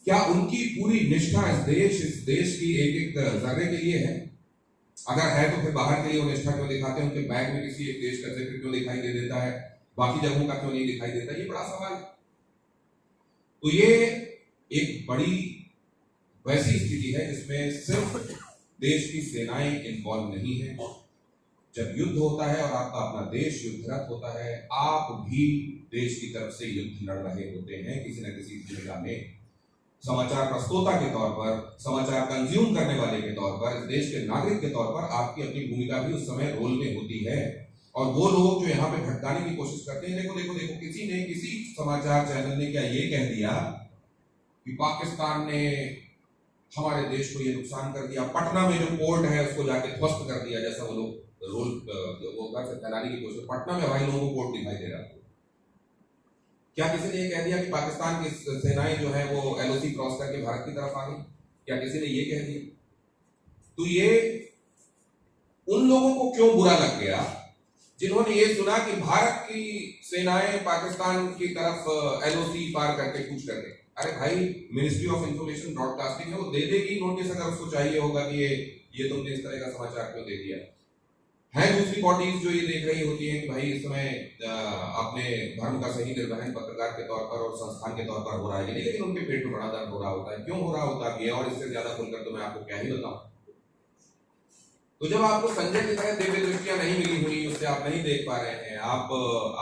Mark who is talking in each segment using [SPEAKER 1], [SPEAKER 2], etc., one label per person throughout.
[SPEAKER 1] क्या उनकी पूरी निष्ठा इस देश की एक एक जर्रे के लिए है? अगर है तो फिर बाहर के लिए वो निष्ठा क्यों दिखाते हैं? उनके बैग में किसी एक देश का जिक्र क्यों दिखाई दे देता है, बाकी जगहों का क्यों नहीं दिखाई देता? ये बड़ा सवाल है। तो ये एक बड़ी वैसी स्थिति है जिसमें सिर्फ देश की सेनाएं इन्वॉल्व नहीं है। जब युद्ध होता है और आपका अपना देश युद्धरत होता है, आप भी देश की तरफ से युद्ध लड़ रहे होते हैं किसी न किसी भूमिका में। समाचार प्रस्तोता के तौर पर, समाचार कंज्यूम करने वाले के तौर पर, इस देश के नागरिक के तौर पर आपकी अपनी भूमिका भी उस समय रोल में होती है। और वो लोग जो यहाँ पे भटकाने की कोशिश करते हैं, देखो देखो देखो, किसी समाचार चैनल ने क्या ये कह दिया कि पाकिस्तान ने हमारे देश को ये नुकसान कर दिया, पटना में जो पोर्ट है उसको जाके ध्वस्त कर दिया, जैसा वो लोग वो फैलाने की कोशिश। पटना में हवाई लोगों को पोर्ट दिखाई दे रहा है। क्या किसी ने ये कह दिया कि पाकिस्तान की सेनाएं जो है वो एलओसी क्रॉस करके भारत की तरफ आ गई? क्या किसी ने ये कह दिया? तो ये उन लोगों को क्यों बुरा लग गया जिन्होंने ये सुना कि भारत की सेनाएं पाकिस्तान की तरफ एलओसी पार करके कूच कर गई? अरे भाई, मिनिस्ट्री ऑफ इंफॉर्मेशन ब्रॉडकास्टिंग है, वो दे देगी नोटिस अगर उसको चाहिए होगा कि ये तुमने इस तरह का समाचार क्यों दे दिया है। दूसरी पार्टीज जो ये देख रही होती है कि भाई इस समय अपने धर्म का सही निर्वहन पत्रकार के तौर पर और संस्थान के तौर पर हो रहा है, लेकिन उनके पेट में बड़ा दर्द हो रहा होता है। क्यों हो रहा होता है? और इससे ज्यादा खुलकर तो मैं आपको क्या ही बताऊं। तो जब आपको संजय की तरह दिव्य दृष्टियां नहीं मिली हुई, उससे आप नहीं देख पा रहे हैं,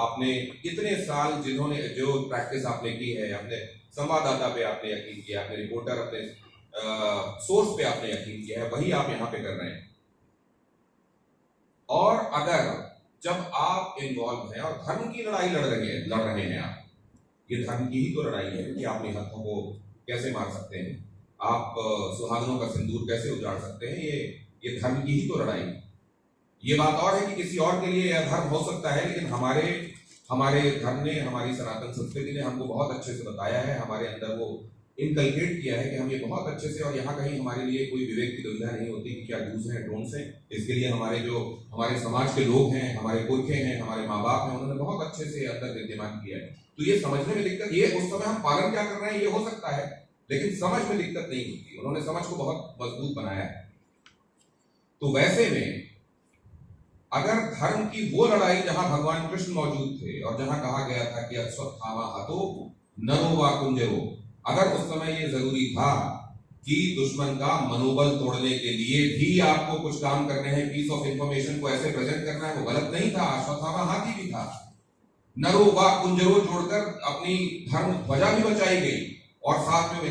[SPEAKER 1] आपने इतने साल जो प्रैक्टिस आपने की है, अपने संवाददाता पे आपने यकीन किया, अपने रिपोर्टर, अपने सोर्स पे आपने यकीन किया है, वही आप यहाँ पे कर रहे हैं। और अगर जब आप इन्वॉल्व हैं और धर्म की लड़ाई लड़ रहे हैं आप, ये धर्म की ही तो लड़ाई है कि आप निहत्थों को कैसे मार सकते हैं, आप सुहागनों का सिंदूर कैसे उजाड़ सकते हैं, ये धर्म की ही तो लड़ाई है। ये बात और है कि किसी और के लिए यह धर्म हो सकता है, लेकिन हमारे धर्म ने, हमारी सनातन संस्कृति ने हमको बहुत अच्छे से बताया है, हमारे अंदर वो इनकलकेट किया है कि हम ये बहुत अच्छे से, और यहाँ कहीं हमारे लिए कोई विवेक की दुविधा नहीं होती कि क्या डूज हैं डोंट्स हैं। इसके लिए हमारे समाज के लोग हैं, हमारे पुरखे हैं, हमारे माँ बाप हैं, उन्होंने बहुत अच्छे से अंदर विद्यमान किया है। तो ये समझने में दिक्कत, ये उस समय हम पालन क्या कर रहे हैं ये हो सकता है, लेकिन समझ में दिक्कत नहीं होती। उन्होंने समझ को बहुत मजबूत बनाया है। तो वैसे में अगर धर्म की वो लड़ाई जहां भगवान कृष्ण मौजूद थे और जहां कहा गया था कि अश्वत्थामा हतो नरो वा कुंजरो, अगर उस समय ये जरूरी था कि दुश्मन का मनोबल तोड़ने के लिए भी आपको कुछ काम करने हैं, पीस ऑफ इंफॉर्मेशन को ऐसे प्रेजेंट करना है, वो गलत नहीं था। अश्वत्थामा हाथी भी था। नरो वा कुंजरो जोड़कर अपनी धर्म ध्वजा भी बचाई गई और साथ में